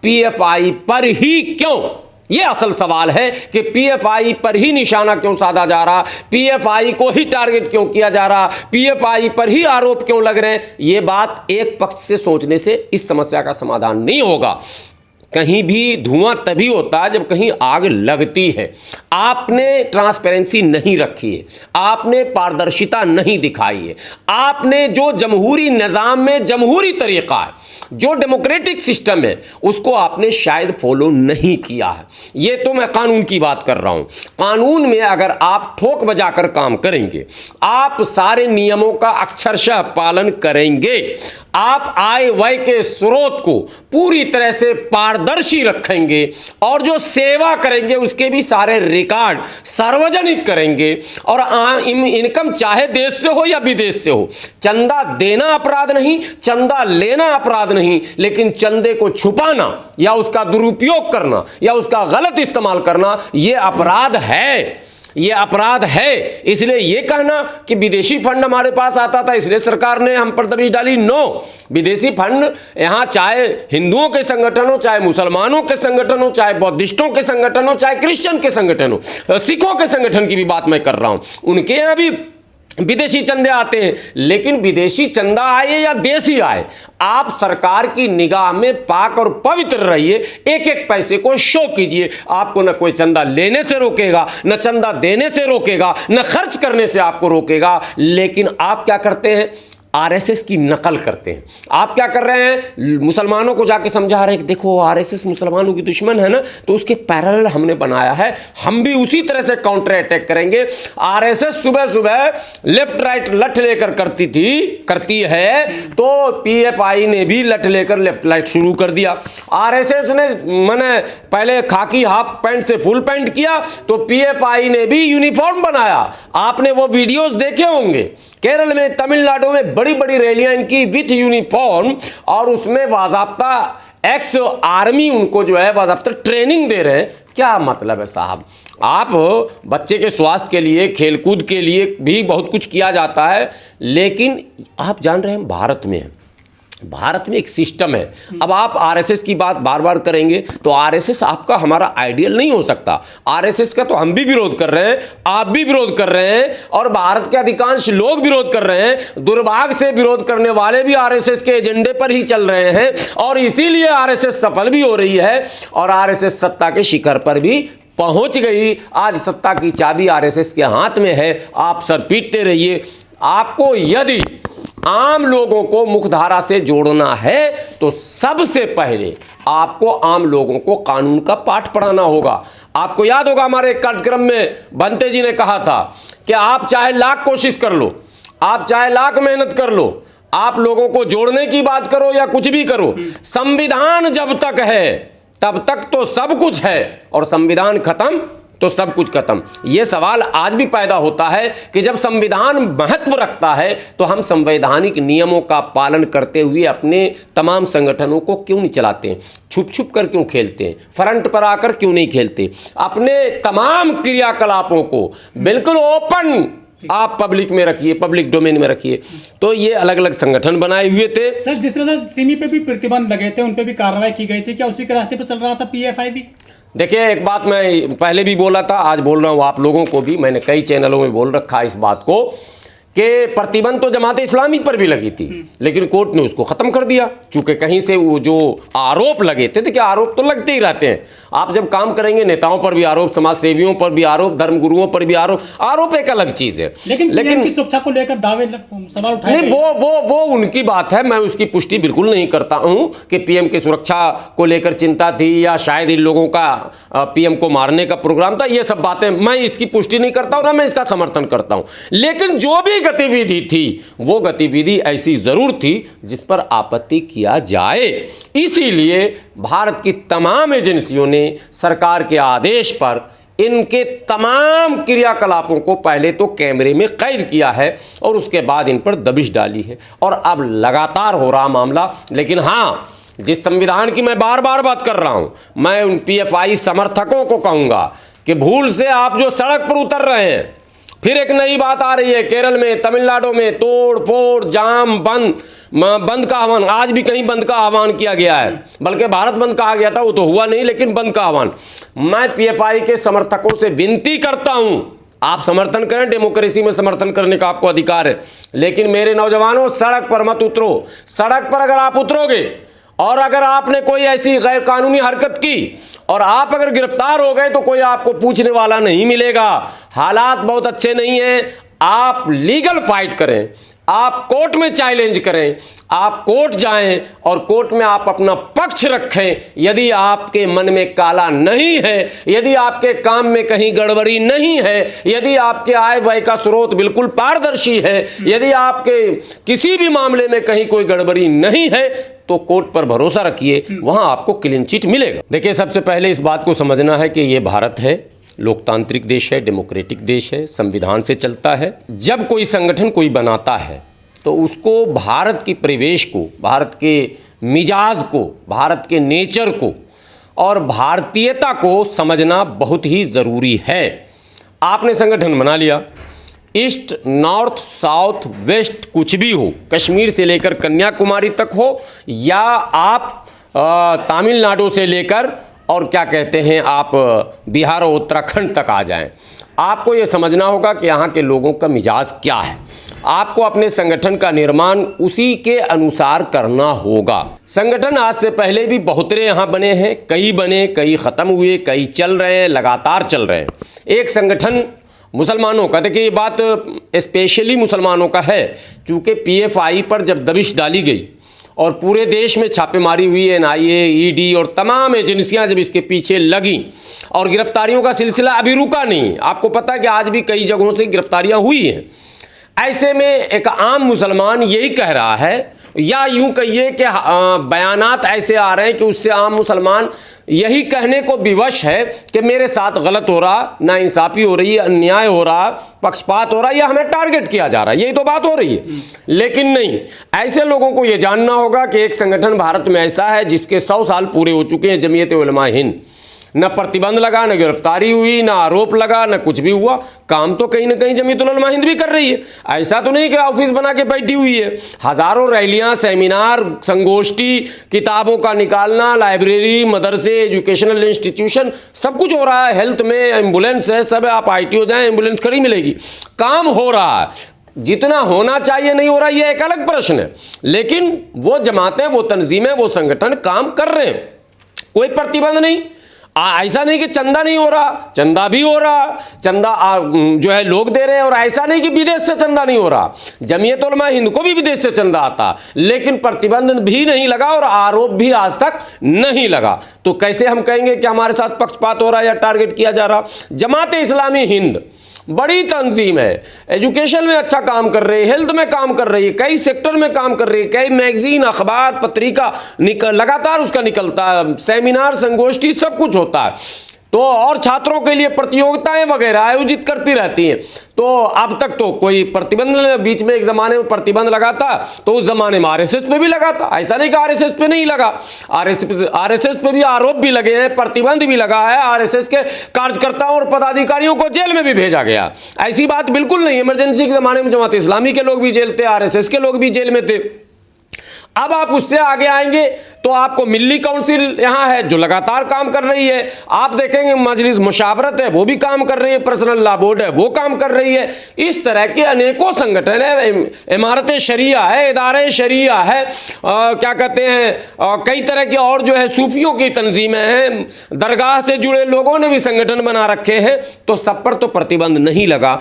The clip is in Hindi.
पीएफआई पर ही क्यों? ये असल सवाल है कि पीएफआई पर ही निशाना क्यों साधा जा रहा, पीएफआई को ही टारगेट क्यों किया जा रहा, पीएफआई पर ही आरोप क्यों लग रहे हैं। ये बात एक पक्ष से सोचने से इस समस्या का समाधान नहीं होगा। कहीं भी धुआं तभी होता है जब कहीं आग लगती है। आपने ट्रांसपेरेंसी नहीं रखी है, आपने पारदर्शिता नहीं दिखाई है, आपने जो जमहूरी निज़ाम में जमहूरी तरीका है, जो डेमोक्रेटिक सिस्टम है, उसको आपने शायद फॉलो नहीं किया है। ये तो मैं कानून की बात कर रहा हूं। कानून में अगर आप ठोक बजाकर काम करेंगे, आप सारे नियमों का अक्षरशः पालन करेंगे, आप आय व्यय के स्रोत को पूरी तरह से पारदर्शी रखेंगे और जो सेवा करेंगे उसके भी सारे रिकॉर्ड सार्वजनिक करेंगे, और इनकम चाहे देश से हो या विदेश से हो, चंदा देना अपराध नहीं, चंदा लेना अपराध नहीं, लेकिन चंदे को छुपाना या उसका दुरुपयोग करना या उसका गलत इस्तेमाल करना यह अपराध है। ये अपराध है। इसलिए ये कहना कि विदेशी फंड हमारे पास आता था इसलिए सरकार ने हम पर दबिश डाली, नो। विदेशी फंड यहाँ चाहे हिंदुओं के संगठन हो, चाहे मुसलमानों के संगठन हो, चाहे बौद्धिस्टों के संगठन हो, चाहे क्रिश्चियन के संगठन हो, सिखों के संगठन की भी बात मैं कर रहा हूँ, उनके यहाँ भी विदेशी चंदे आते हैं। लेकिन विदेशी चंदा आए या देशी आए, आप सरकार की निगाह में पाक और पवित्र रहिए, एक एक पैसे को शो कीजिए। आपको न कोई चंदा लेने से रोकेगा, न चंदा देने से रोकेगा, न खर्च करने से आपको रोकेगा। लेकिन आप क्या करते हैं? आरएसएस की नकल करते हैं। आप क्या कर रहे हैं? मुसलमानों को जाके समझा रहे हैं कि देखो आरएसएस मुसलमानों की दुश्मन है ना, तो उसके पैरेलल हमने बनाया है, हम भी उसी तरह से काउंटर अटैक करेंगे। आरएसएस सुबह सुबह लेफ्ट राइट लठ लेकर करती है, तो पीएफआई ने भी लठ लेकर लेफ्ट राइट शुरू कर दिया। आरएसएस ने मैंने पहले खाकी हाफ पैंट से फुल पैंट किया, तो पीएफआई ने भी यूनिफॉर्म बनाया। आपने वो वीडियोस देखे होंगे, केरल में, तमिलनाडु में बड़ी बड़ी रैलियां इनकी विथ यूनिफॉर्म, और उसमें बाज़ाब्ता एक्स आर्मी उनको जो है बाज़ाब्ता ट्रेनिंग दे रहे हैं। क्या मतलब है साहब? आप बच्चे के स्वास्थ्य के लिए, खेलकूद के लिए भी बहुत कुछ किया जाता है, लेकिन आप जान रहे हैं भारत में एक सिस्टम है। अब आप आरएसएस की बात बार बार करेंगे तो आरएसएस आपका हमारा आइडियल नहीं हो सकता। आरएसएस का तो हम भी विरोध कर रहे हैं, आप भी विरोध कर रहे हैं, और भारत के अधिकांश लोग विरोध कर रहे हैं। दुर्भाग्य से विरोध करने वाले भी आरएसएस के एजेंडे पर ही चल रहे हैं, और इसीलिए आरएसएस सफल भी हो रही है और आरएसएस सत्ता के शिखर पर भी पहुंच गई। आज सत्ता की चाबी आरएसएस के हाथ में है। आप सर पीटते रहिए। आपको यदि आम लोगों को मुख्यधारा से जोड़ना है तो सबसे पहले आपको आम लोगों को कानून का पाठ पढ़ाना होगा। आपको याद होगा हमारे एक कार्यक्रम में बंते जी ने कहा था कि आप चाहे लाख कोशिश कर लो, आप चाहे लाख मेहनत कर लो, आप लोगों को जोड़ने की बात करो या कुछ भी करो, संविधान जब तक है तब तक तो सब कुछ है, और संविधान खत्म तो सब कुछ खत्म। यह सवाल आज भी पैदा होता है कि जब संविधान महत्व रखता है तो हम संवैधानिक नियमों का पालन करते हुए अपने तमाम संगठनों को क्यों नहीं चलाते हैं? छुप छुप कर क्यों खेलते हैं? फ्रंट पर आकर क्यों नहीं खेलते? अपने तमाम क्रियाकलापों को बिल्कुल ओपन आप पब्लिक में रखिए, पब्लिक डोमेन में रखिए। तो ये अलग अलग संगठन बनाए हुए थे। सर, जिस तरह से सिमी पे भी प्रतिबंध लगे थे, उन पे भी कार्रवाई की गई थी, क्या उसी के रास्ते पर चल रहा था पीएफआई भी? देखिए, एक बात मैं पहले भी बोला था, आज बोल रहा हूँ आप लोगों को भी, मैंने कई चैनलों में बोल रखा है इस बात को कि प्रतिबंध तो जमात इस्लामी पर भी लगी थी, लेकिन कोर्ट ने उसको ख़त्म कर दिया। चूंकि कहीं से वो जो आरोप लगे थे, देखिए आरोप तो लगते ही रहते हैं। आप जब काम करेंगे नेताओं पर भी आरोप, समाज सेवियों पर भी आरोप, धर्मगुरुओं पर भी आरोप एक अलग चीज़ है। लेकिन सुरक्षा को लेकर दावे सवाल उठाए नहीं, वो उनकी बात है, मैं उसकी पुष्टि बिल्कुल नहीं करता हूं कि पीएम की सुरक्षा को लेकर चिंता थी या शायद इन लोगों का पीएम को मारने का प्रोग्राम था। ये सब बातें मैं इसकी पुष्टि नहीं करता हूं, ना मैं इसका समर्थन करता हूं। लेकिन जो भी गतिविधि थी वो गतिविधि ऐसी जरूर थी जिस पर आपत्ति किया जाए। इसीलिए भारत की तमाम एजेंसियों ने सरकार के आदेश पर इनके तमाम क्रियाकलापों को पहले तो कैमरे में कैद किया है और उसके बाद इन पर दबिश डाली है, और अब लगातार हो रहा मामला। लेकिन हाँ, जिस संविधान की मैं बार बार बात कर रहा हूं, मैं उन पीएफआई समर्थकों को कहूंगा कि भूल से आप जो सड़क पर उतर रहे हैं, फिर एक नई बात आ रही है, केरल में, तमिलनाडु में तोड़ फोड़, जाम, बंद का आह्वान। आज भी कहीं बंद का आह्वान किया गया है, बल्कि भारत बंद कहा गया था, वो तो हुआ नहीं, लेकिन बंद का आह्वान। मैं पीएफआई के समर्थकों से विनती करता हूं, आप समर्थन करें, डेमोक्रेसी में समर्थन करने का आपको अधिकार है, लेकिन मेरे नौजवानों, सड़क पर मत उतरो। सड़क पर अगर आप उतरोगे और अगर आपने कोई ऐसी गैर कानूनी हरकत की और आप अगर गिरफ्तार हो गए तो कोई आपको पूछने वाला नहीं मिलेगा। हालात बहुत अच्छे नहीं हैं। आप लीगल फाइट करें, आप कोर्ट में चैलेंज करें, आप कोर्ट जाएं और कोर्ट में आप अपना पक्ष रखें। यदि आपके मन में काला नहीं है, यदि आपके काम में कहीं गड़बड़ी नहीं है, यदि आपके आय व्यय का स्रोत बिल्कुल पारदर्शी है, यदि आपके किसी भी मामले में कहीं कोई गड़बड़ी नहीं है, तो कोर्ट पर भरोसा रखिए, वहां आपको क्लीन चिट मिलेगा। देखिए, सबसे पहले इस बात को समझना है कि यह भारत है, लोकतांत्रिक देश है, डेमोक्रेटिक देश है, संविधान से चलता है। जब कोई संगठन कोई बनाता है तो उसको भारत की परिवेश को, भारत के मिजाज को, भारत के नेचर को और भारतीयता को समझना बहुत ही ज़रूरी है। आपने संगठन बना लिया, ईस्ट, नॉर्थ, साउथ, वेस्ट, कुछ भी हो, कश्मीर से लेकर कन्याकुमारी तक हो, या आप तमिलनाडु से लेकर और क्या कहते हैं आप बिहार और उत्तराखंड तक आ जाएं, आपको ये समझना होगा कि यहाँ के लोगों का मिजाज क्या है। आपको अपने संगठन का निर्माण उसी के अनुसार करना होगा। संगठन आज से पहले भी बहुतरे यहाँ बने हैं, कई बने, कई ख़त्म हुए, कई चल रहे हैं, लगातार चल रहे हैं। एक संगठन मुसलमानों का, देखिए ये बात स्पेशली मुसलमानों का है, चूँकि पीएफआई पर जब दबिश डाली गई और पूरे देश में छापेमारी हुई, एनआईए, ईडी और तमाम एजेंसियां जब इसके पीछे लगी और गिरफ्तारियों का सिलसिला अभी रुका नहीं, आपको पता है कि आज भी कई जगहों से गिरफ्तारियां हुई हैं। ऐसे में एक आम मुसलमान यही कह रहा है, या यूं कहिए कि बयानात ऐसे आ रहे हैं कि उससे आम मुसलमान यही कहने को विवश है कि मेरे साथ गलत हो रहा, नाइंसाफ़ी हो रही है, अन्याय हो रहा, पक्षपात हो रहा, या हमें टारगेट किया जा रहा है, यही तो बात हो रही है। लेकिन नहीं, ऐसे लोगों को यह जानना होगा कि एक संगठन भारत में ऐसा है जिसके 100 साल पूरे हो चुके हैं, जमीयत उलमा हिंद। न प्रतिबंध लगा, न गिरफ्तारी हुई, न आरोप लगा, न कुछ भी हुआ। काम तो कहीं ना कहीं जमीयत उलमा हिंद भी कर रही है, ऐसा तो नहीं कि ऑफिस बना के बैठी हुई है। हजारों रैलियां, सेमिनार, संगोष्ठी, किताबों का निकालना, लाइब्रेरी, मदरसे, एजुकेशनल इंस्टीट्यूशन, सब कुछ हो रहा है। हेल्थ में एम्बुलेंस है, सब है, आप आईटी हो जाए, एम्बुलेंस खड़ी मिलेगी। काम हो रहा है, जितना होना चाहिए नहीं हो रहा, यह एक अलग प्रश्न है। लेकिन वो जमातें, वो तंजीमें, वो संगठन काम कर रहे हैं, कोई प्रतिबंध नहीं। ऐसा नहीं कि चंदा नहीं हो रहा, चंदा भी हो रहा, चंदा जो है लोग दे रहे हैं। और ऐसा नहीं कि विदेश से चंदा नहीं हो रहा, जमीयत उलमा हिंद को भी विदेश से चंदा आता, लेकिन प्रतिबंध भी नहीं लगा और आरोप भी आज तक नहीं लगा। तो कैसे हम कहेंगे कि हमारे साथ पक्षपात हो रहा है या टारगेट किया जा रहा। जमात इस्लामी हिंद बड़ी तंजीम है, एजुकेशन में अच्छा काम कर रही है, हेल्थ में काम कर रही है, कई सेक्टर में काम कर रही है, कई मैगजीन, अखबार, पत्रिका लगातार उसका निकलता है, सेमिनार, संगोष्ठी, सब कुछ होता है। तो और छात्रों के लिए प्रतियोगिताएं वगैरह आयोजित करती रहती हैं। तो अब तक तो कोई प्रतिबंध, बीच में एक ज़माने में प्रतिबंध लगा था, तो उस ज़माने में आरएसएस पे भी लगा था, ऐसा नहीं कि आरएसएस पे नहीं लगा। आरएसएस पे भी आरोप भी लगे हैं, प्रतिबंध भी लगा है, आरएसएस के कार्यकर्ताओं और पदाधिकारियों को जेल में भी भेजा गया। ऐसी बात बिल्कुल नहीं, इमरजेंसी के ज़माने में जमात इस्लामी के लोग भी जेल थे, आरएसएस के लोग भी जेल में थे। अब आप उससे आगे आएंगे तो आपको मिल्ली काउंसिल यहाँ है जो लगातार काम कर रही है। आप देखेंगे मजलिस मुशावरत है, वो भी काम कर रही है, पर्सनल लॉ बोर्ड है, वो काम कर रही है। इस तरह के अनेकों संगठन है, इमारत शरिया है, इदारे शरिया है, क्या कहते हैं, कई तरह के और जो है सूफियों की तंजीमें हैं, दरगाह से जुड़े लोगों ने भी संगठन बना रखे हैं। तो सब पर तो प्रतिबंध नहीं लगा।